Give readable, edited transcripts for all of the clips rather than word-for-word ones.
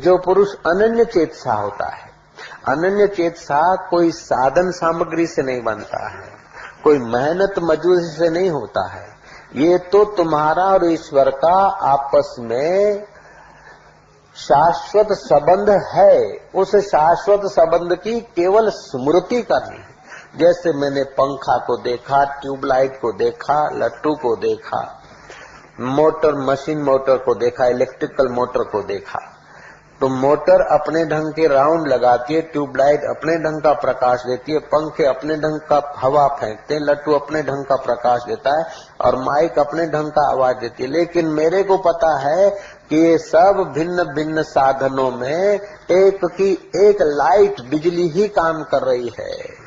जो पुरुष अनन्य चेतसा होता है, अनन्य चेतसा कोई साधन सामग्री से नहीं बनता है, कोई मेहनत मजदूरी से नहीं होता है। ये तो तुम्हारा और ईश्वर का आपस में शाश्वत संबंध है। उस शाश्वत संबंध की केवल स्मृति करनी है। जैसे मैंने पंखा को देखा, ट्यूबलाइट को देखा, लट्टू को देखा, मोटर मशीन मोटर को देखा, इलेक्ट्रिकल मोटर को देखा, तो मोटर अपने ढंग के राउंड लगाती है, ट्यूबलाइट अपने ढंग का प्रकाश देती है, पंखे अपने ढंग का हवा फेंकते हैं, लट्टू अपने ढंग का प्रकाश देता है और माइक अपने ढंग का आवाज देती है। लेकिन मेरे को पता है कि ये सब भिन्न भिन्न साधनों में एक की एक लाइट बिजली ही काम कर रही है।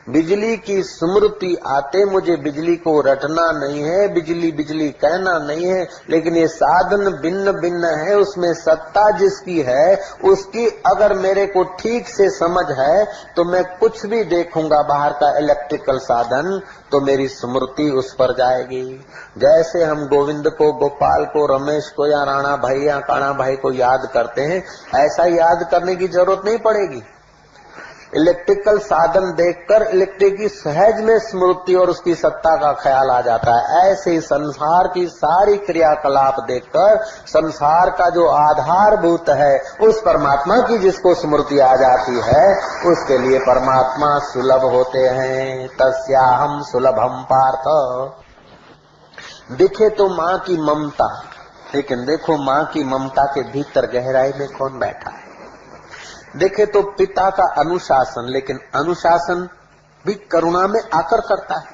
बिजली की स्मृति आते मुझे बिजली को रटना नहीं है, बिजली बिजली कहना नहीं है, लेकिन ये साधन भिन्न भिन्न है, उसमें सत्ता जिसकी है उसकी अगर मेरे को ठीक से समझ है तो मैं कुछ भी देखूंगा बाहर का इलेक्ट्रिकल साधन तो मेरी स्मृति उस पर जाएगी। जैसे हम गोविंद को, गोपाल को, रमेश को या राणा भाई या काना भाई को याद करते हैं, ऐसा याद करने की जरूरत नहीं पड़ेगी। इलेक्ट्रिकल साधन देखकर इलेक्ट्रिक की सहज में स्मृति और उसकी सत्ता का ख्याल आ जाता है। ऐसे ही संसार की सारी क्रियाकलाप देखकर संसार का जो आधारभूत है उस परमात्मा की जिसको स्मृति आ जाती है उसके लिए परमात्मा सुलभ होते हैं। तस्याहम सुलभम पार्थ। दिखे तो माँ की ममता, लेकिन देखो माँ की ममता के भीतर गहराई में कौन बैठा है। देखे तो पिता का अनुशासन, लेकिन अनुशासन भी करुणा में आकर करता है।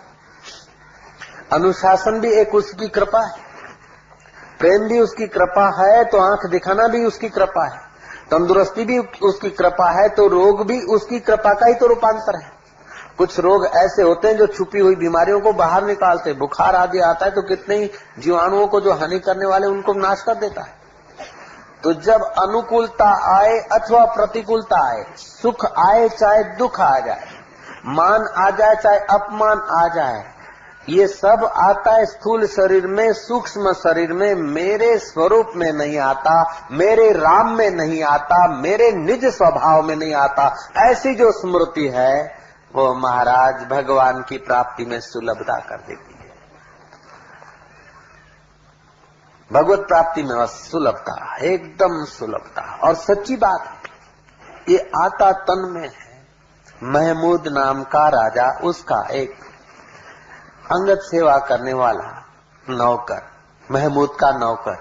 अनुशासन भी एक उसकी कृपा है, प्रेम भी उसकी कृपा है, तो आंख दिखाना भी उसकी कृपा है, तंदुरुस्ती भी उसकी कृपा है, तो रोग भी उसकी कृपा का ही तो रूपांतर है। कुछ रोग ऐसे होते हैं जो छुपी हुई बीमारियों को बाहर निकालते, बुखार आदि आता है तो कितने ही जीवाणुओं को जो हानि करने वाले उनको नाश कर देता है। तो जब अनुकूलता आए अथवा प्रतिकूलता आए, सुख आए चाहे दुख आ जाए, मान आ जाए चाहे अपमान आ जाए, ये सब आता है स्थूल शरीर में, सूक्ष्म शरीर में, मेरे स्वरूप में नहीं आता, मेरे राम में नहीं आता, मेरे निज स्वभाव में नहीं आता। ऐसी जो स्मृति है वो महाराज भगवान की प्राप्ति में सुलभता कर देती है। भगवत प्राप्ति में सुलभता, एकदम सुलभता। और सच्ची बात है, ये आता तन में है। महमूद नाम का राजा, उसका एक अंगत सेवा करने वाला नौकर, महमूद का नौकर,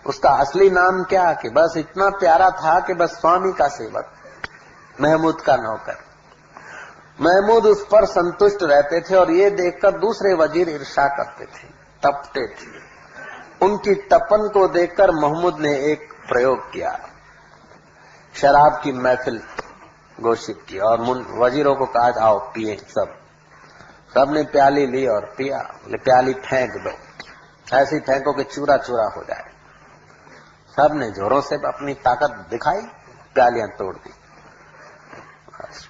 उसका असली नाम क्या कि बस इतना प्यारा था कि बस स्वामी का सेवक, महमूद का नौकर। महमूद उस पर संतुष्ट रहते थे और ये देखकर दूसरे वजीर ईर्ष्या करते थे, तपते थे। उनकी तपन को देखकर महमूद ने एक प्रयोग किया, शराब की महफिल घोषित की और वजीरों को कहा आओ पिए। सबने प्याली ली और पिया। प्याली फेंक दो, ऐसी फेंको कि चूरा चूरा हो जाए। सबने जोरों से अपनी ताकत दिखाई, प्यालियां तोड़ दी।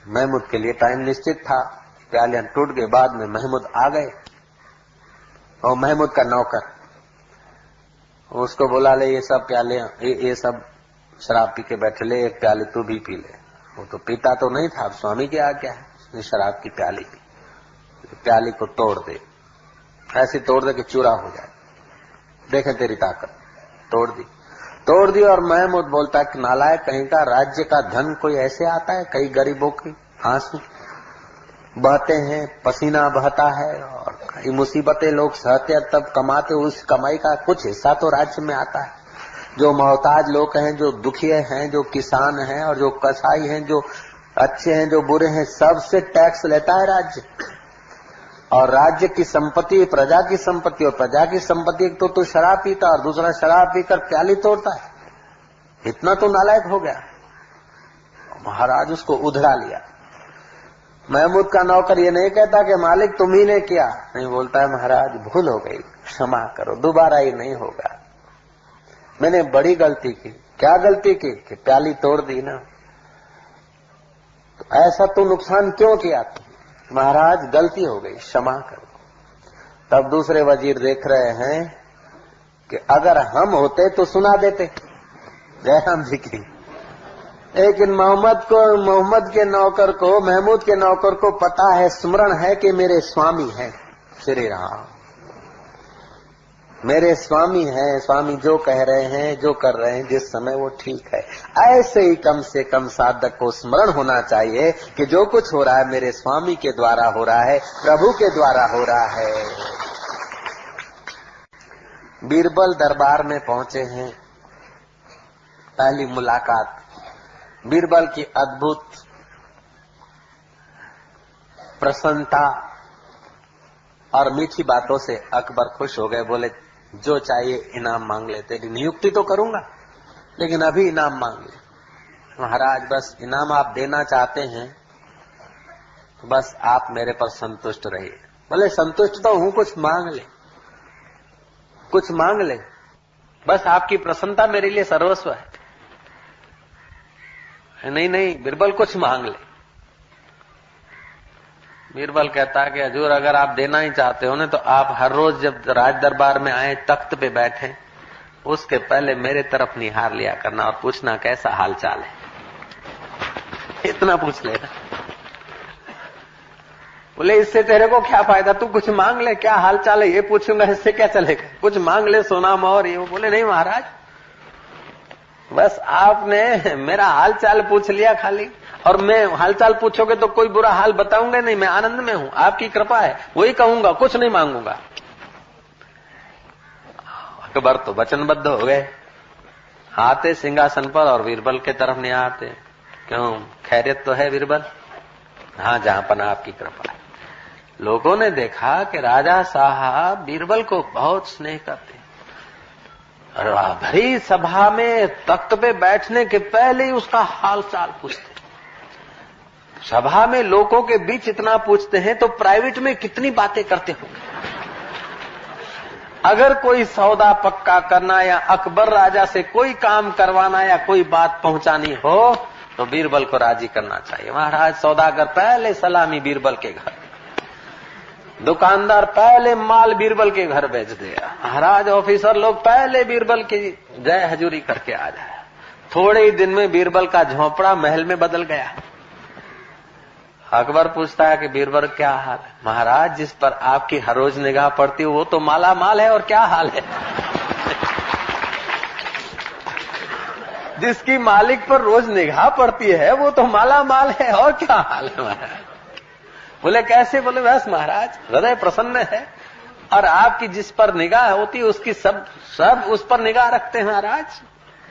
महमूद के लिए टाइम निश्चित था, प्यालियां टूट गए। बाद में महमूद आ गए और महमूद का नौकर उसको बोला, ले ये सब प्याले, ये सब शराब पी के बैठे, ले एक प्याली तू भी पी ले। वो तो पीता तो नहीं था, स्वामी की आज्ञा है, उसने शराब की प्याली पी। प्याली को तोड़ दे, ऐसी तोड़ दे कि चूरा हो जाए, देखे तेरी ताकत। तोड़ दी और महमूद बोलता है कि नालायक कहीं का, राज्य का धन कोई ऐसे आता है, कई गरीबों की आंसू बहते हैं, पसीना बहता है और कई मुसीबतें लोग सहते हैं, तब कमाते, उस कमाई का कुछ हिस्सा तो राज्य में आता है। जो मोहताज लोग हैं, जो दुखी हैं, जो किसान हैं और जो कसाई हैं, जो अच्छे हैं जो बुरे हैं, सबसे टैक्स लेता है राज्य। और राज्य की संपत्ति प्रजा की संपत्ति, और प्रजा की संपत्ति एक तो शराब पीता और दूसरा शराब पीकर प्याली तोड़ता है। इतना तो नालायक हो गया। महाराज उसको उधरा लिया। महमूद का नौकर ये नहीं कहता कि मालिक तुम ही ने किया, नहीं, बोलता है महाराज भूल हो गई, क्षमा करो, दोबारा ये नहीं होगा। मैंने बड़ी गलती की। क्या गलती की? कि प्याली तोड़ दी ना। तो ऐसा तो नुकसान क्यों किया? महाराज गलती हो गई, क्षमा करो। तब दूसरे वजीर देख रहे हैं कि अगर हम होते तो सुना देते। जयराम जी की लेकिन मोहम्मद के नौकर को, महमूद के नौकर को पता है, स्मरण है कि मेरे स्वामी हैं श्री राम, मेरे स्वामी हैं, स्वामी जो कह रहे हैं, जो कर रहे हैं जिस समय वो ठीक है। ऐसे ही कम से कम साधक को स्मरण होना चाहिए कि जो कुछ हो रहा है मेरे स्वामी के द्वारा हो रहा है, प्रभु के द्वारा हो रहा है। बीरबल दरबार में पहुंचे हैं, पहली मुलाकात, बीरबल की अद्भुत प्रसन्नता और मीठी बातों से अकबर खुश हो गए। बोले जो चाहिए इनाम मांग ले, तेरी नियुक्ति तो करूंगा लेकिन अभी इनाम मांग ले। महाराज बस इनाम आप देना चाहते हैं तो बस आप मेरे पर संतुष्ट रहिए। बोले संतुष्ट तो हूं, कुछ मांग ले, कुछ मांग ले, बस आपकी प्रसन्नता मेरे लिए सर्वस्व है। नहीं नहीं बीरबल कुछ मांग ले। बीरबल कहता है कि हजूर अगर आप देना ही चाहते हो ना तो आप हर रोज जब राज दरबार में आए, तख्त पे बैठे, उसके पहले मेरे तरफ निहार लिया करना और पूछना कैसा हाल चाल है, इतना पूछ लेना। बोले इससे तेरे को क्या फायदा, तू कुछ मांग ले, क्या हाल चाल है ये पूछूंगा, इससे क्या चलेगा, कुछ मांग ले, सोना मोहर ये। बोले नहीं महाराज, बस आपने मेरा हाल चाल पूछ लिया खाली, और मैं हालचाल पूछोगे तो कोई बुरा हाल बताऊंगा नहीं, मैं आनंद में हूं, आपकी कृपा है, वही कहूंगा, कुछ नहीं मांगूंगा। अकबर तो वचनबद्ध हो गए, आते सिंहासन पर और बीरबल के तरफ नहीं आते। क्यों, खैरियत तो है बीरबल? हाँ जहां पर आपकी कृपा है। लोगों ने देखा कि राजा साहब बीरबल को बहुत स्नेह करते, भरी सभा में तख्त पे बैठने के पहले ही उसका हाल चाल पूछते। सभा में लोगों के बीच इतना पूछते हैं तो प्राइवेट में कितनी बातें करते होंगे। अगर कोई सौदा पक्का करना या अकबर राजा से कोई काम करवाना या कोई बात पहुंचानी हो तो बीरबल को राजी करना चाहिए। महाराज सौदागर पहले सलामी बीरबल के घर, दुकानदार पहले माल बीरबल के घर बेच दिया, महाराज ऑफिसर लोग पहले बीरबल की जय हजूरी करके आ जाए। थोड़े ही दिन में बीरबल का झोंपड़ा महल में बदल गया। अकबर पूछता है कि बीरबल क्या हाल है? महाराज जिस पर आपकी हर रोज निगाह पड़ती है वो तो माला माल है, और क्या हाल है? जिसकी मालिक पर रोज निगाह पड़ती है वो तो माला माल है, और क्या हाल है महाराज? बोले कैसे? बोले बस महाराज हृदय प्रसन्न है, और आपकी जिस पर निगाह होती है उसकी सब उस पर निगाह रखते हैं महाराज,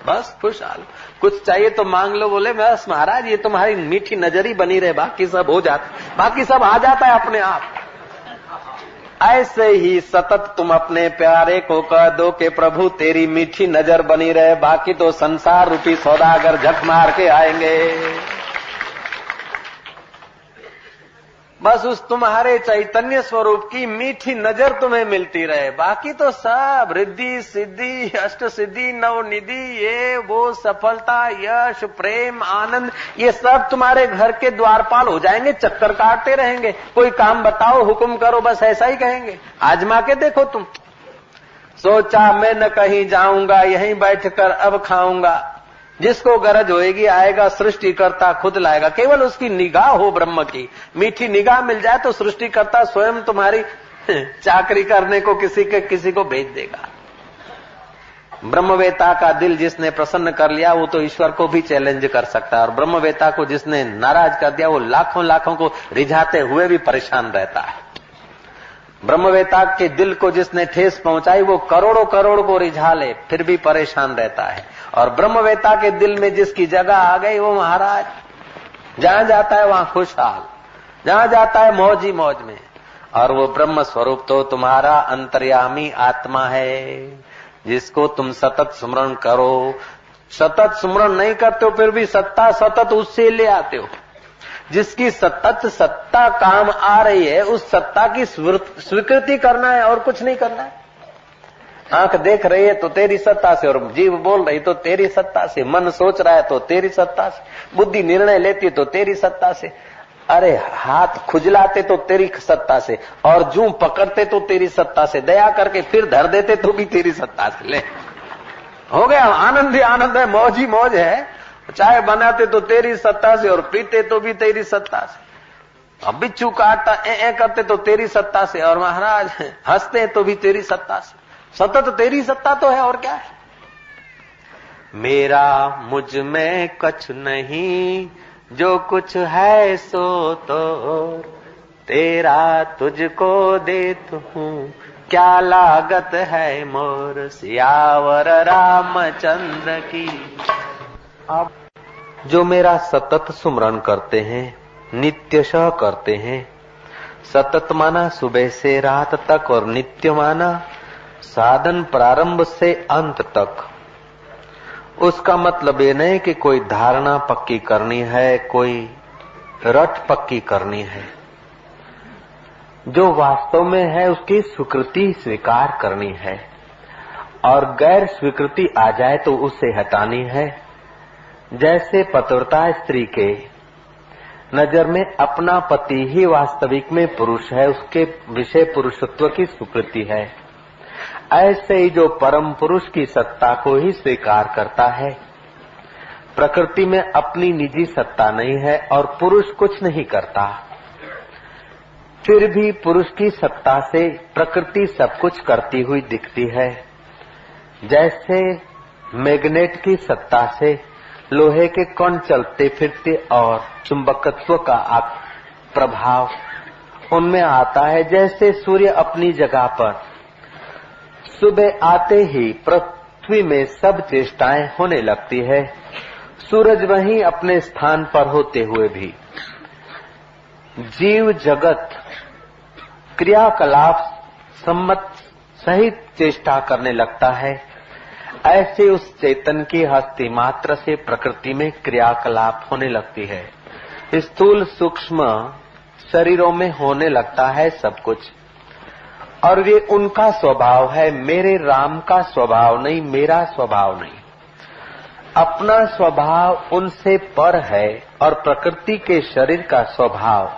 बस खुशहाल। कुछ चाहिए तो मांग लो। बोले बस महाराज ये तुम्हारी मीठी नजर ही बनी रहे, बाकी सब हो जाता, बाकी सब आ जाता है अपने आप। ऐसे ही सतत तुम अपने प्यारे को कह दो कि प्रभु तेरी मीठी नजर बनी रहे, बाकी तो संसार रूपी सौदागर झक मार के आएंगे। बस उस तुम्हारे चैतन्य स्वरूप की मीठी नजर तुम्हें मिलती रहे, बाकी तो सब रिद्धि सिद्धि अष्ट सिद्धि नवनिधि ये वो सफलता यश प्रेम आनंद ये सब तुम्हारे घर के द्वारपाल हो जाएंगे, चक्कर काटते रहेंगे। कोई काम बताओ, हुक्म करो, बस ऐसा ही कहेंगे। आजमा के देखो तुम। सोचा मैं न कहीं जाऊंगा, यहीं बैठकर अब खाऊंगा। जिसको गरज होएगी आएगा, सृष्टिकर्ता खुद लाएगा। केवल उसकी निगाह हो ब्रह्म की, मीठी निगाह मिल जाए तो सृष्टिकर्ता स्वयं तुम्हारी चाकरी करने को किसी को भेज देगा। ब्रह्मवेता का दिल जिसने प्रसन्न कर लिया वो तो ईश्वर को भी चैलेंज कर सकता है, और ब्रह्मवेता को जिसने नाराज कर दिया वो लाखों लाखों को रिझाते हुए भी परेशान रहता है। ब्रह्मवेता के दिल को जिसने ठेस पहुंचाई वो करोड़ों करोड़ को रिझा ले फिर भी परेशान रहता है, और ब्रह्मवेता के दिल में जिसकी जगह आ गई वो महाराज जहां जाता है वहां खुशहाल, जहां जाता है मौज ही मौज में। और वो ब्रह्म स्वरूप तो तुम्हारा अंतर्यामी आत्मा है, जिसको तुम सतत स्मरण करो। सतत स्मरण नहीं करते हो फिर भी सत्ता सतत उससे ले आते हो। जिसकी सतत सत्ता काम आ रही है उस सत्ता की स्वीकृति करना है और कुछ नहीं करना है। आंख देख रही है तो तेरी सत्ता से, और जीव बोल रही तो तेरी सत्ता से, मन सोच रहा है तो तेरी सत्ता से, बुद्धि निर्णय लेती तो तेरी सत्ता से, अरे हाथ खुजलाते तो तेरी सत्ता से, और जूं पकड़ते तो तेरी सत्ता से, दया करके फिर धर देते तो भी तेरी सत्ता से। ले हो गया, आनंद ही आनंद है, मौज ही मौज है। चाय बनाते तो तेरी सत्ता से और पीते तो भी तेरी सत्ता से। अब बिच्छू काटता ए करते तो तेरी सत्ता से, और महाराज हंसते तो भी तेरी सत्ता से। सतत तेरी सत्ता तो है, और क्या है। मेरा मुझ में कछ नहीं, जो कुछ है सो तो तेरा तुझको देता हूँ, क्या लागत है मोर सियावर रामचंद्र की। अब जो मेरा सतत सुमरण करते हैं, नित्यशः करते हैं, सतत माना सुबह से रात तक, और नित्य माना साधन प्रारंभ से अंत तक। उसका मतलब ये नहीं कि कोई धारणा पक्की करनी है, कोई रट पक्की करनी है। जो वास्तव में है उसकी स्वीकृति स्वीकार करनी है, और गैर स्वीकृति आ जाए तो उसे हटानी है। जैसे पतिव्रता स्त्री के नजर में अपना पति ही वास्तविक में पुरुष है, उसके विषय पुरुषत्व की स्वीकृति है, ऐसे ही जो परम पुरुष की सत्ता को ही स्वीकार करता है। प्रकृति में अपनी निजी सत्ता नहीं है और पुरुष कुछ नहीं करता, फिर भी पुरुष की सत्ता से प्रकृति सब कुछ करती हुई दिखती है। जैसे मैग्नेट की सत्ता से लोहे के कण चलते फिरते और चुंबकत्व का प्रभाव उनमें आता है। जैसे सूर्य अपनी जगह पर सुबह आते ही पृथ्वी में सब चेष्टाएं होने लगती है, सूरज वहीं अपने स्थान पर होते हुए भी जीव जगत क्रियाकलाप सम्मत सहित चेष्टा करने लगता है। ऐसे उस चेतन की हस्ती मात्र से प्रकृति में क्रियाकलाप होने लगती है। स्थूल सूक्ष्म शरीरों में होने लगता है सब कुछ, और ये उनका स्वभाव है, मेरे राम का स्वभाव नहीं, मेरा स्वभाव नहीं। अपना स्वभाव उनसे पर है, और प्रकृति के शरीर का स्वभाव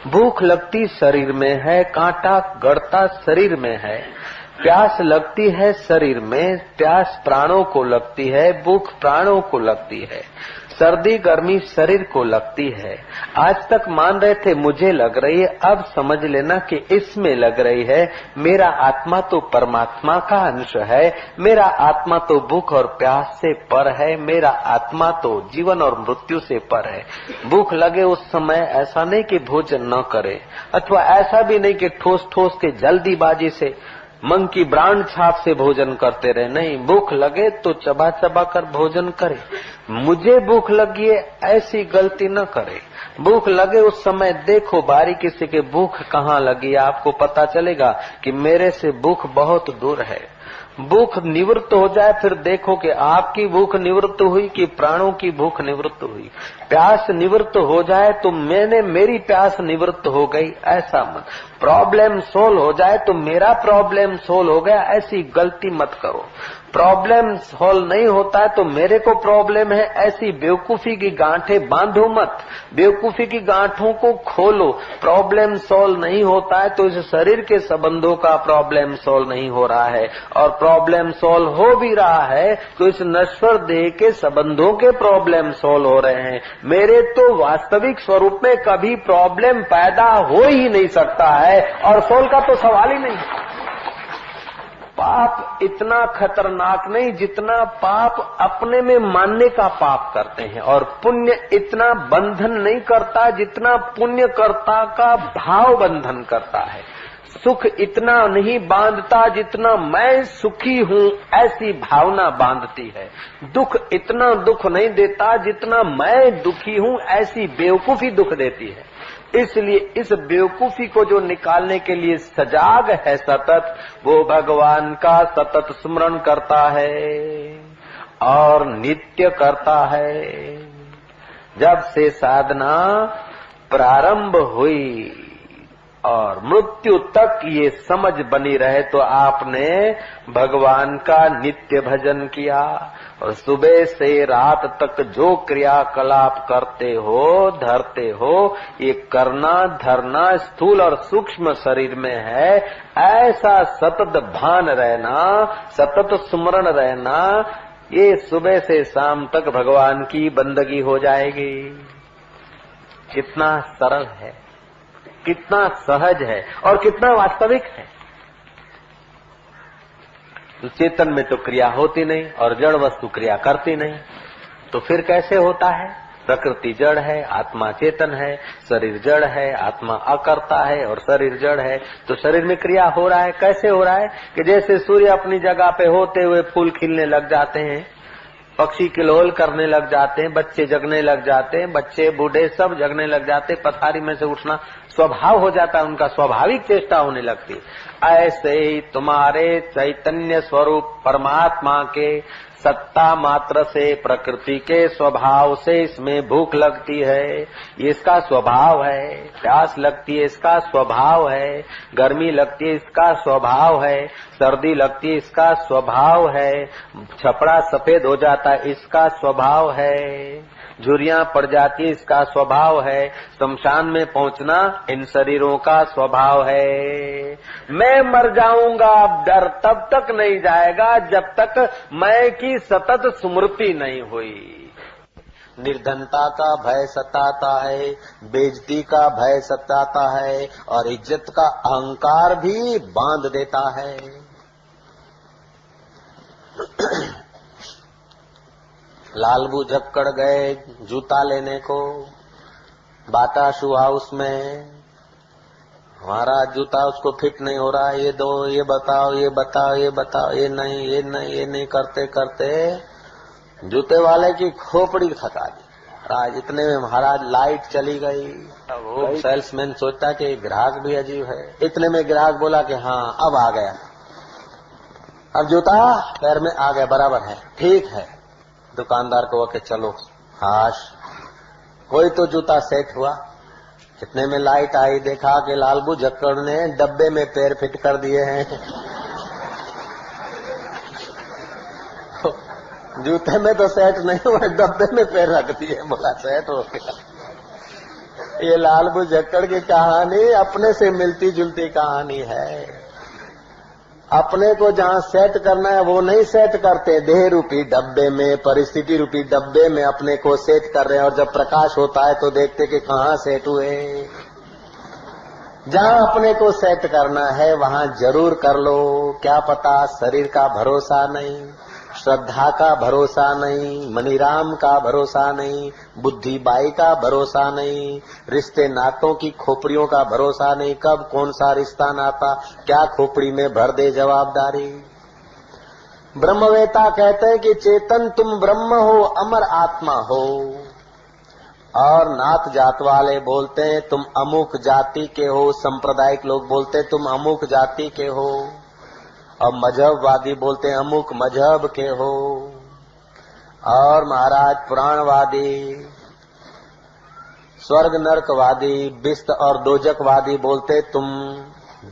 भूख लगती शरीर में है, कांटा गड़ता शरीर में है, प्यास लगती है शरीर में, प्यास प्राणों को लगती है, भूख प्राणों को लगती है, सर्दी गर्मी शरीर को लगती है। आज तक मान रहे थे मुझे लग रही है, अब समझ लेना कि इसमें लग रही है। मेरा आत्मा तो परमात्मा का अंश है, मेरा आत्मा तो भूख और प्यास से पर है, मेरा आत्मा तो जीवन और मृत्यु से पर है। भूख लगे उस समय ऐसा नहीं कि भोजन न करे, अथवा ऐसा भी नहीं कि ठोस ठोस के जल्दीबाजी से मन की ब्रांड छाप से भोजन करते रहे। नहीं, भूख लगे तो चबा चबा कर भोजन करे। मुझे भूख लगी है ऐसी गलती न करे। भूख लगे उस समय देखो बारीकी से कि भूख कहाँ लगी, आपको पता चलेगा कि मेरे से भूख बहुत दूर है। भूख निवृत्त हो जाए फिर देखो कि आपकी भूख निवृत्त हुई कि प्राणों की भूख निवृत्त हुई। प्यास निवृत्त हो जाए तो मेरी प्यास निवृत्त हो गई, ऐसा मत। प्रॉब्लम सोल्व हो जाए तो मेरा प्रॉब्लम सोल्व हो गया, ऐसी गलती मत करो। प्रॉब्लम सोल्व नहीं होता है तो मेरे को प्रॉब्लम है, ऐसी बेवकूफी की गांठें बांधो मत। बेवकूफी की गांठों को खोलो। प्रॉब्लम सोल्व नहीं होता है तो इस शरीर के संबंधों का प्रॉब्लम सोल्व नहीं हो रहा है, और प्रॉब्लम सोल्व हो भी रहा है तो इस नश्वर देह के संबंधों के प्रॉब्लम सोल्व हो रहे हैं। मेरे तो वास्तविक स्वरूप में कभी प्रॉब्लम पैदा हो ही नहीं सकता है, और सोल्व का तो सवाल ही नहीं। पाप इतना खतरनाक नहीं जितना पाप अपने में मानने का पाप करते हैं, और पुण्य इतना बंधन नहीं करता जितना पुण्य कर्ता का भाव बंधन करता है। सुख इतना नहीं बांधता जितना मैं सुखी हूँ ऐसी भावना बांधती है। दुख इतना दुख नहीं देता जितना मैं दुखी हूँ ऐसी बेवकूफी दुख देती है। इसलिए इस बेवकूफी को जो निकालने के लिए सजाग है सतत, वो भगवान का सतत स्मरण करता है और नित्य करता है। जब से साधना प्रारंभ हुई और मृत्यु तक ये समझ बनी रहे तो आपने भगवान का नित्य भजन किया, और सुबह से रात तक जो क्रियाकलाप करते हो धरते हो, ये करना धरना स्थूल और सूक्ष्म शरीर में है। ऐसा सतत भान रहना, सतत स्मरण रहना, ये सुबह से शाम तक भगवान की बंदगी हो जाएगी। कितना सरल है, कितना सहज है और कितना वास्तविक है। तो चेतन में तो क्रिया होती नहीं और जड़ वस्तु क्रिया करती नहीं, तो फिर कैसे होता है? प्रकृति जड़ है, आत्मा चेतन है, शरीर जड़ है, आत्मा अकर्ता है और शरीर जड़ है। तो शरीर में क्रिया हो रहा है, कैसे हो रहा है? कि जैसे सूर्य अपनी जगह पे होते हुए फूल खिलने लग जाते हैं, पक्षी किलोल करने लग जाते हैं, बच्चे जगने लग जाते हैं, बच्चे बूढ़े सब जगने लग जाते हैं, पथारी में से उठना स्वभाव हो जाता है, उनका स्वाभाविक चेष्टा होने लगती है। ऐसे ही तुम्हारे चैतन्य स्वरूप परमात्मा के सत्ता मात्र से, प्रकृति के स्वभाव से इसमें भूख लगती है, ये इसका स्वभाव है। प्यास लगती है, इसका स्वभाव है। गर्मी लगती है, इसका स्वभाव है। सर्दी लगती है, इसका स्वभाव है। छपड़ा सफेद हो जाता है, इसका स्वभाव है। झुर्रियां पड़ जाती है, इसका स्वभाव है। शमशान में पहुंचना इन शरीरों का स्वभाव है। मैं मर जाऊंगा, डर तब तक नहीं जाएगा जब तक मैं की सतत स्मृति नहीं हुई। निर्धनता का भय सताता है, बेइज्जती का भय सताता है और इज्जत का अहंकार भी बांध देता है। लालबू झक्कड़ गए जूता लेने को बाटा शू हाउस में। हमारा जूता उसको फिट नहीं हो रहा, ये दो, ये बताओ, ये बताओ, ये बताओ, ये नहीं, ये नहीं, ये नहीं करते करते जूते वाले की खोपड़ी थका दी। आज इतने में महाराज लाइट चली गई। वो सेल्समैन सोचता कि ग्राहक भी अजीब है। इतने में ग्राहक बोला कि हाँ अब आ गया, अब जूता पैर में आ गया, बराबर है, ठीक है। दुकानदार को के चलो हाश, कोई तो जूता सेट हुआ। इतने में लाइट आई, देखा कि लालबू झक्कड़ ने डब्बे में पैर फिट कर दिए हैं। जूते में तो सेट नहीं हुआ, डब्बे में पैर रख दिए, बोला सेट हो गया। ये लालबू झक्कड़ की कहानी अपने से मिलती जुलती कहानी है। अपने को जहाँ सेट करना है वो नहीं सेट करते, देह रूपी डब्बे में, परिस्थिति रूपी डब्बे में अपने को सेट कर रहे हैं। और जब प्रकाश होता है तो देखते कि कहाँ सेट हुए। जहाँ अपने को सेट करना है वहाँ जरूर कर लो। क्या पता, शरीर का भरोसा नहीं, श्रद्धा का भरोसा नहीं, मनीराम का भरोसा नहीं, बुद्धि बाई का भरोसा नहीं, रिश्ते नातों की खोपड़ियों का भरोसा नहीं। कब कौन सा रिश्ता नाता क्या खोपड़ी में भर दे जवाबदारी। ब्रह्मवेता कहते हैं कि चेतन तुम ब्रह्म हो, अमर आत्मा हो। और नात जात वाले बोलते हैं तुम अमुक जाति के हो, सांप्रदायिक लोग बोलते हैं तुम अमुक जाति के हो, और मजहबवादी बोलते हैं अमुक मजहब के हो। और महाराज पुराणवादी, स्वर्ग नरकवादी, बिस्त और दोजकवादी बोलते तुम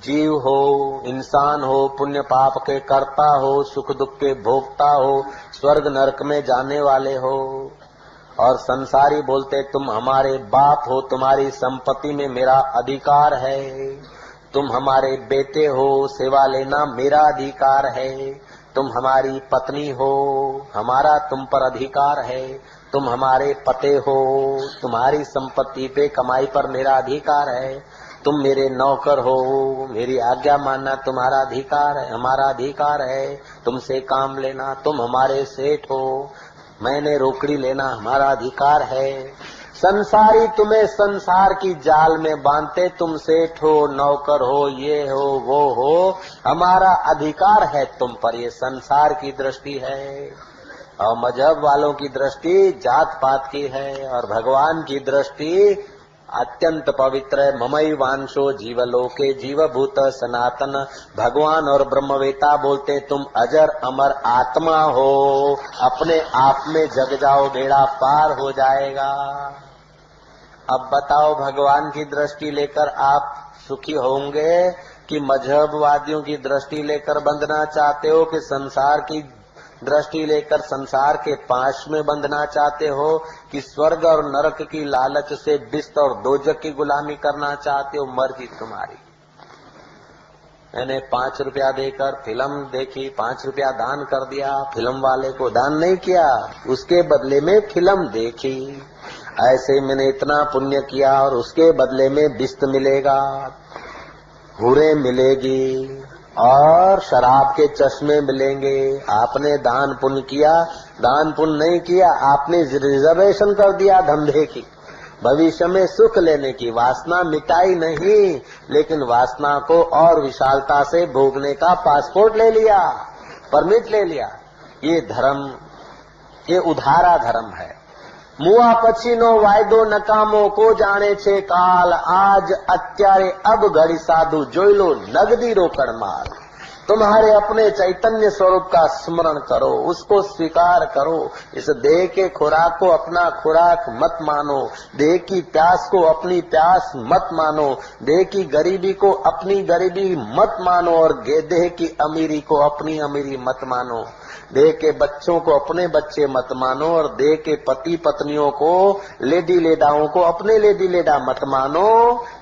जीव हो, इंसान हो, पुण्य पाप के कर्ता हो, सुख दुख के भोगता हो, स्वर्ग नरक में जाने वाले हो। और संसारी बोलते तुम हमारे बाप हो, तुम्हारी संपत्ति में मेरा अधिकार है, तुम हमारे बेटे हो, सेवा लेना मेरा अधिकार है, तुम हमारी पत्नी हो, हमारा तुम पर अधिकार है, तुम हमारे पते हो, तुम्हारी संपत्ति पे कमाई पर मेरा अधिकार है, तुम मेरे नौकर हो, मेरी आज्ञा मानना तुम्हारा अधिकार है, हमारा अधिकार है, तुमसे काम लेना, तुम हमारे सेठ हो, मैंने रोकड़ी लेना हमारा अधिकार है। संसारी तुम्हें संसार की जाल में बांधते, तुम सेठ हो, नौकर हो, ये हो, वो हो, हमारा अधिकार है तुम पर। ये संसार की दृष्टि है और मजहब वालों की दृष्टि जात पात की है और भगवान की दृष्टि अत्यंत पवित्र है। ममई वांशो जीवलोके जीवभूत सनातन। भगवान और ब्रह्मवेता बोलते तुम अजर अमर आत्मा हो, अपने आप में जग जाओ, बेड़ा पार हो जाएगा। अब बताओ भगवान की दृष्टि लेकर आप सुखी होंगे कि मजहबवादियों की दृष्टि लेकर बंधना चाहते हो, कि संसार की दृष्टि लेकर संसार के पाश में बंधना चाहते हो, कि स्वर्ग और नरक की लालच से बिस्त और दोजक की गुलामी करना चाहते हो? मर्जी तुम्हारी। मैंने 5 रुपया देकर फिल्म देखी, 5 रुपया दान कर दिया, फिल्म वाले को दान नहीं किया, उसके बदले में फिल्म देखी। ऐसे मैंने इतना पुण्य किया और उसके बदले में बिस्त मिलेगा, हुरे मिलेगी और शराब के चश्मे मिलेंगे। आपने दान पुण्य किया, दान पुण्य नहीं किया, आपने रिजर्वेशन कर दिया धंधे की। भविष्य में सुख लेने की वासना मिटाई नहीं, लेकिन वासना को और विशालता से भोगने का पासपोर्ट ले लिया, परमिट ले लिया। ये धर्म, ये उधारा धर्म है। मुआ पछीनो वायदो नकामो को जाने छे काल, आज अत्यारे अब घड़ी साधु जोई लो नगदी रोकड़ माल। तुम्हारे अपने चैतन्य स्वरूप का स्मरण करो, उसको स्वीकार करो। इस देह के खुराक को अपना खुराक मत मानो, देह की प्यास को अपनी प्यास मत मानो, देह की गरीबी को अपनी गरीबी मत मानो और देह की अमीरी को अपनी अमीरी मत मानो। देह के बच्चों को अपने बच्चे मत मानो और देह के पति पत्नियों को, लेडी लेडाओं को अपने लेडी लेडा मत मानो।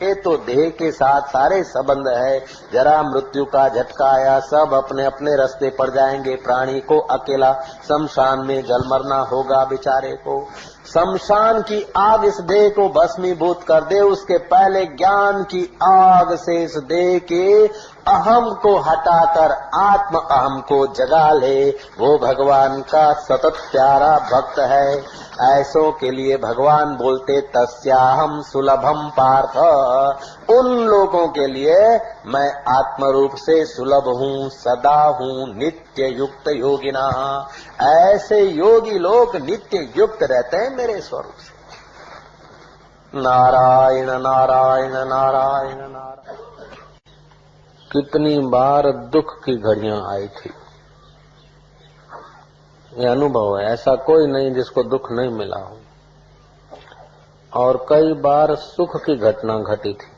ये तो देह के साथ सारे संबंध है। जरा मृत्यु का झटका आया, सब अपने अपने रास्ते पर जाएंगे। प्राणी को अकेला शमशान में जल मरना होगा बेचारे को। शमशान की आग इस देह को भस्मीभूत कर दे, उसके पहले ज्ञान की आग से इस देह के अहम को हटाकर आत्म अहम को जगा ले। वो भगवान का सतत प्यारा भक्त है। ऐसों के लिए भगवान बोलते तस्याहम सुलभम पार्थ। उन लोगों के लिए मैं आत्म रूप से सुलभ हूँ, सदा हूँ, नित्य युक्त योगिना। ऐसे योगी लोग नित्य युक्त रहते हैं मेरे स्वरूप से। नारायण नारायण नारायण नारायण। कितनी बार दुख की घड़ियां आई थी, ये अनुभव है। ऐसा कोई नहीं जिसको दुख नहीं मिला हो। और कई बार सुख की घटना घटी थी,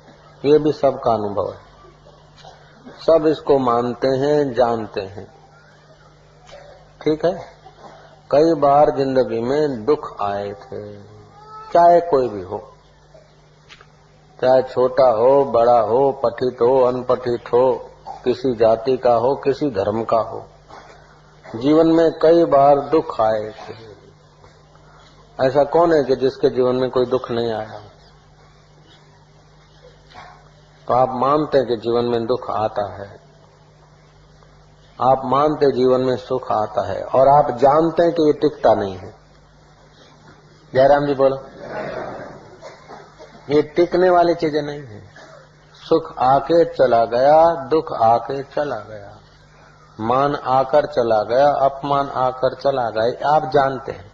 ये भी सबका अनुभव है। सब इसको मानते हैं, जानते हैं, ठीक है। कई बार जिंदगी में दुख आए थे, चाहे कोई भी हो, चाहे छोटा हो, बड़ा हो, पठित हो, अनपठित हो, किसी जाति का हो, किसी धर्म का हो, जीवन में कई बार दुख आए थे। ऐसा कौन है कि जिसके जीवन में कोई दुख नहीं आया? तो आप मानते हैं कि जीवन में दुख आता है, आप मानते जीवन में सुख आता है, और आप जानते हैं कि ये टिकता नहीं है। जयराम जी बोलो, ये टिकने वाली चीजें नहीं है। सुख आके चला गया, दुख आके चला गया, मान आकर चला गया, अपमान आकर चला गया, आप जानते हैं।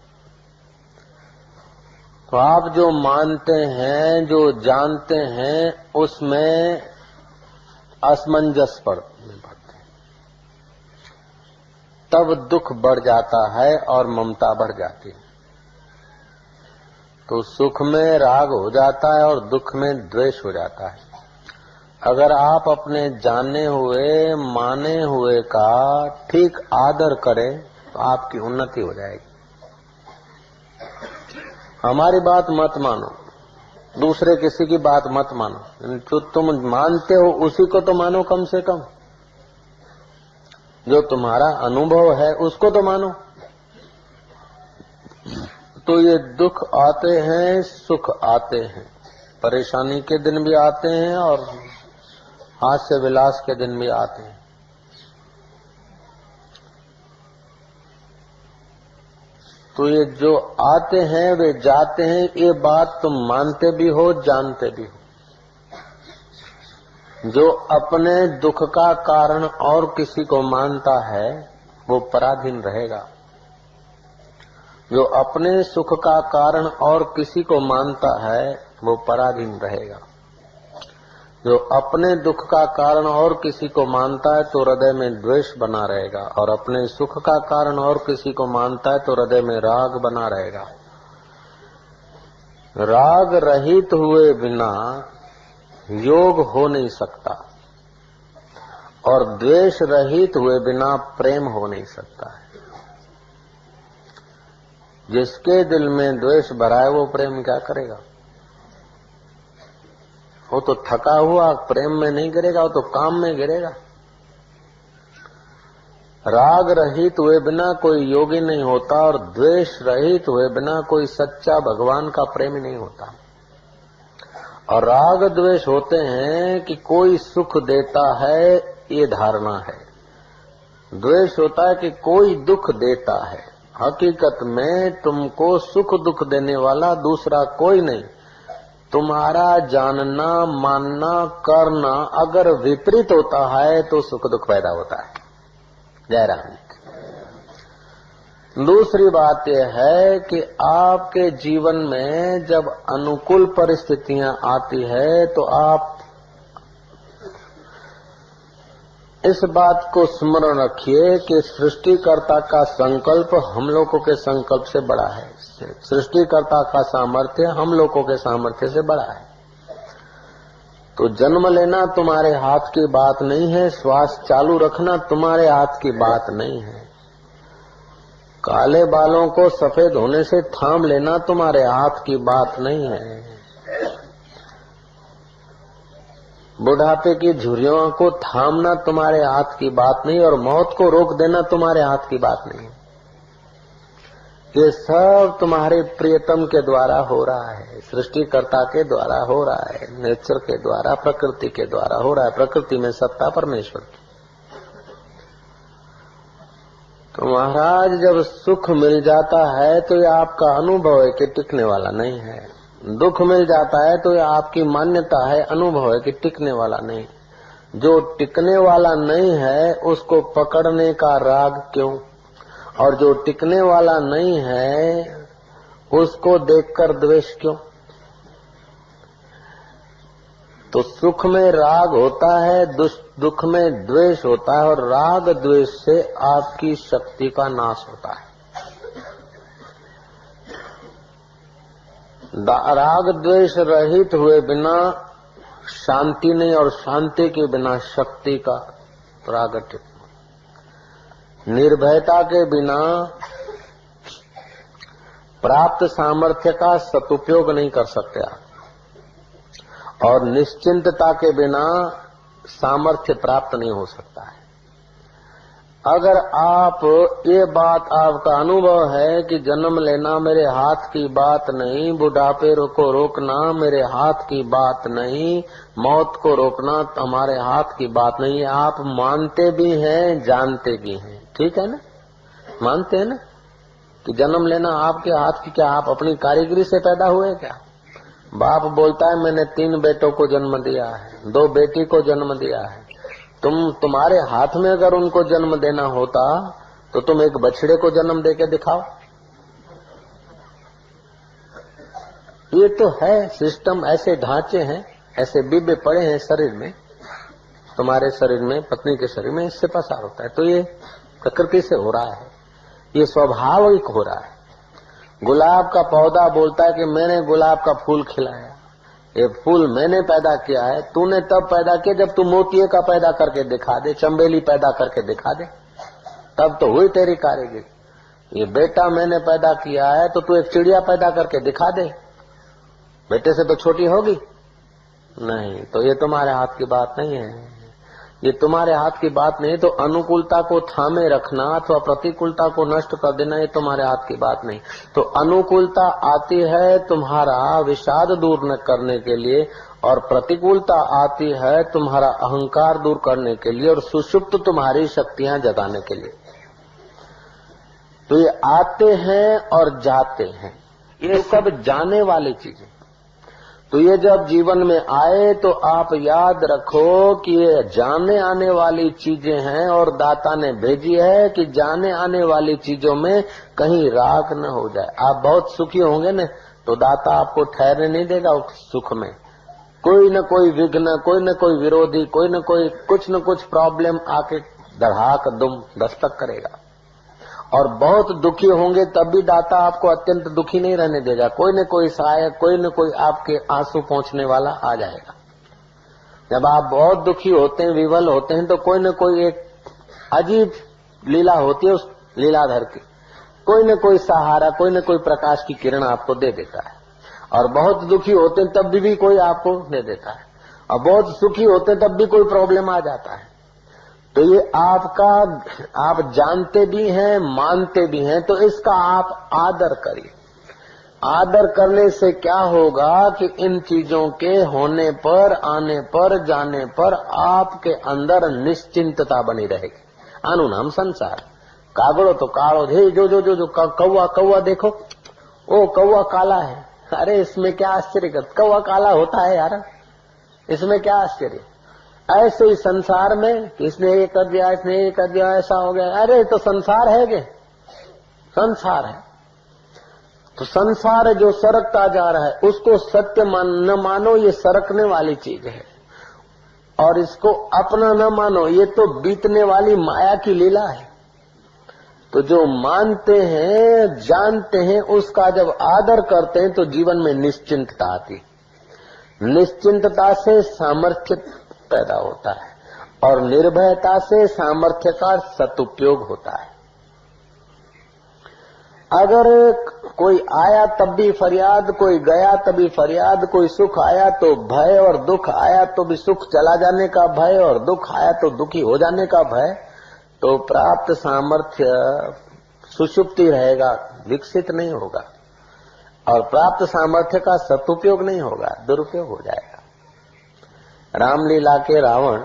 तो आप जो मानते हैं, जो जानते हैं, उसमें असमंजस पड़ते हैं, तब दुख बढ़ जाता है और ममता बढ़ जाती है। तो सुख में राग हो जाता है और दुख में द्वेष हो जाता है। अगर आप अपने जाने हुए, माने हुए का ठीक आदर करें तो आपकी उन्नति हो जाएगी। हमारी बात मत मानो, दूसरे किसी की बात मत मानो। जो तुम मानते हो उसी को तो मानो, कम से कम जो तुम्हारा अनुभव है उसको तो मानो। तो ये दुख आते हैं, सुख आते हैं, परेशानी के दिन भी आते हैं और हास्य विलास के दिन भी आते हैं। तो ये जो आते हैं वे जाते हैं, ये बात तुम मानते भी हो, जानते भी हो। जो अपने दुख का कारण और किसी को मानता है वो पराधीन रहेगा। जो अपने सुख का कारण और किसी को मानता है वो पराधीन रहेगा। जो अपने दुख का कारण और किसी को मानता है तो हृदय में द्वेष बना रहेगा, और अपने सुख का कारण और किसी को मानता है तो हृदय में राग बना रहेगा। राग रहित हुए बिना योग हो नहीं सकता, और द्वेष रहित हुए बिना प्रेम हो नहीं सकता है। जिसके दिल में द्वेष भरा है वो प्रेम क्या करेगा? वो तो थका हुआ प्रेम में नहीं गिरेगा, वो तो काम में गिरेगा। राग रहित हुए बिना कोई योगी नहीं होता और द्वेष रहित हुए बिना कोई सच्चा भगवान का प्रेमी नहीं होता। और राग द्वेष होते हैं कि कोई सुख देता है, ये धारणा है। द्वेष होता है कि कोई दुख देता है। हकीकत में तुमको सुख दुख देने वाला दूसरा कोई नहीं। तुम्हारा जानना, मानना, करना अगर विपरीत होता है तो सुख दुख पैदा होता है। जय राम। दूसरी बात यह है कि आपके जीवन में जब अनुकूल परिस्थितियां आती है तो आप इस बात को स्मरण रखिए कि सृष्टिकर्ता का संकल्प हम लोगों के संकल्प से बड़ा है। सृष्टिकर्ता का सामर्थ्य हम लोगों के सामर्थ्य से बड़ा है। तो जन्म लेना तुम्हारे हाथ की बात नहीं है, श्वास चालू रखना तुम्हारे हाथ की बात नहीं है, काले बालों को सफेद होने से थाम लेना तुम्हारे हाथ की बात नहीं है, बुढ़ापे की झुर्रियों को थामना तुम्हारे हाथ की बात नहीं और मौत को रोक देना तुम्हारे हाथ की बात नहीं। ये सब तुम्हारे प्रियतम के द्वारा हो रहा है, सृष्टिकर्ता के द्वारा हो रहा है, नेचर के द्वारा, प्रकृति के द्वारा हो रहा है। प्रकृति में सत्ता परमेश्वर की। तो महाराज जब सुख मिल जाता है तो ये आपका अनुभव है कि टिकने वाला नहीं है, दुख मिल जाता है तो ये आपकी मान्यता है, अनुभव है कि टिकने वाला नहीं। जो टिकने वाला नहीं है उसको पकड़ने का राग क्यों, और जो टिकने वाला नहीं है उसको देखकर द्वेष क्यों। तो सुख में राग होता है, दुख में द्वेष होता है, और राग द्वेष से आपकी शक्ति का नाश होता है। राग द्वेष रहित हुए बिना शांति नहीं, और शांति के बिना शक्ति का प्रागट्य। निर्भयता के बिना प्राप्त सामर्थ्य का सदुपयोग नहीं कर सकते आप, और निश्चिंतता के बिना सामर्थ्य प्राप्त नहीं हो सकता है। अगर आप ये बात आपका अनुभव है कि जन्म लेना मेरे हाथ की बात नहीं, बुढ़ापे को रोकना मेरे हाथ की बात नहीं, मौत को रोकना हमारे हाथ की बात नहीं है, आप मानते भी हैं, जानते भी हैं, ठीक है ना? मानते हैं ना कि जन्म लेना आपके हाथ की, क्या आप अपनी कारीगरी से पैदा हुए क्या? बाप बोलता है मैंने 3 बेटों को जन्म दिया है, 2 बेटी को जन्म दिया है। तुम्हारे हाथ में अगर उनको जन्म देना होता तो तुम एक बछड़े को जन्म देके दिखाओ। ये तो है सिस्टम, ऐसे ढांचे हैं, ऐसे बिब्बे पड़े हैं शरीर में, तुम्हारे शरीर में, पत्नी के शरीर में, इससे पसार होता है। तो ये प्रकृति से हो रहा है, ये स्वाभाविक हो रहा है। गुलाब का पौधा बोलता है कि मैंने गुलाब का फूल खिलाया, ये फूल मैंने पैदा किया है। तूने तब पैदा किया जब तू मोतिये का पैदा करके दिखा दे, चंबेली पैदा करके दिखा दे, तब तो हुई तेरी कारीगरी। ये बेटा मैंने पैदा किया है तो तू एक चिड़िया पैदा करके दिखा दे, बेटे से तो छोटी होगी नहीं। तो ये तुम्हारे हाथ की बात नहीं है, ये तुम्हारे हाथ की बात नहीं। तो अनुकूलता को थामे रखना अथवा प्रतिकूलता को नष्ट कर देना, ये तुम्हारे हाथ की बात नहीं। तो अनुकूलता आती है तुम्हारा विषाद दूर न करने के लिए, और प्रतिकूलता आती है तुम्हारा अहंकार दूर करने के लिए, और सुषुप्त तुम्हारी शक्तियां जगाने के लिए। तो ये आते हैं और जाते हैं, ये सब जाने वाली चीजें। तो ये जब जीवन में आए तो आप याद रखो कि ये जाने आने वाली चीजें हैं, और दाता ने भेजी है कि जाने आने वाली चीजों में कहीं राग न हो जाए। आप बहुत सुखी होंगे न तो दाता आपको ठहरने नहीं देगा उस सुख में। कोई न कोई विघ्न, कोई न कोई विरोधी, कोई न कोई कुछ न कुछ प्रॉब्लम आके धड़ाक दुम दस्तक करेगा। और बहुत दुखी होंगे तब भी दाता आपको अत्यंत दुखी नहीं रहने देगा, कोई न कोई सहायक, कोई न कोई आपके आंसू पहुंचने वाला आ जाएगा। जब आप बहुत दुखी होते हैं, विवल होते हैं, तो कोई न कोई एक अजीब लीला होती है उस लीलाधर की, कोई न कोई सहारा, कोई न कोई प्रकाश की किरण आपको दे देता है। और बहुत दुखी होते हैं तब भी कोई आपको दे देता है, और बहुत सुखी होते हैं तब भी कोई प्रॉब्लम आ जाता है। तो ये आपका, आप जानते भी हैं, मानते भी हैं, तो इसका आप आदर करिए। आदर करने से क्या होगा कि इन चीजों के होने पर, आने पर, जाने पर आपके अंदर निश्चिंतता बनी रहेगी। आनु नाम संसार, कागड़ो तो कालो, जो जो जो जो कौवा, कौवा देखो, ओ कौवा काला है, अरे इसमें क्या आश्चर्य, कौवा काला होता है यार, इसमें क्या आश्चर्य। ऐसे ही संसार में इसने ये कर दिया, इसने ये कर दिया, ऐसा हो गया, अरे तो संसार है के, संसार है। तो संसार जो सरकता जा रहा है उसको सत्य न मानो, ये सरकने वाली चीज है, और इसको अपना न मानो, ये तो बीतने वाली माया की लीला है। तो जो मानते हैं, जानते हैं, उसका जब आदर करते हैं तो जीवन में निश्चिंतता आती। निश्चिंतता से सामर्थ्य पैदा होता है, और निर्भयता से सामर्थ्य का सदुपयोग होता है। अगर कोई आया तब भी फरियाद, कोई गया तभी फरियाद, कोई सुख आया तो भय, और दुख आया तो भी सुख चला जाने का भय, और दुख आया तो दुखी हो जाने का भय, तो प्राप्त सामर्थ्य सुषुप्ति रहेगा, विकसित नहीं होगा, और प्राप्त सामर्थ्य का सदुपयोग नहीं होगा, दुरुपयोग हो जाएगा। रामलीला के रावण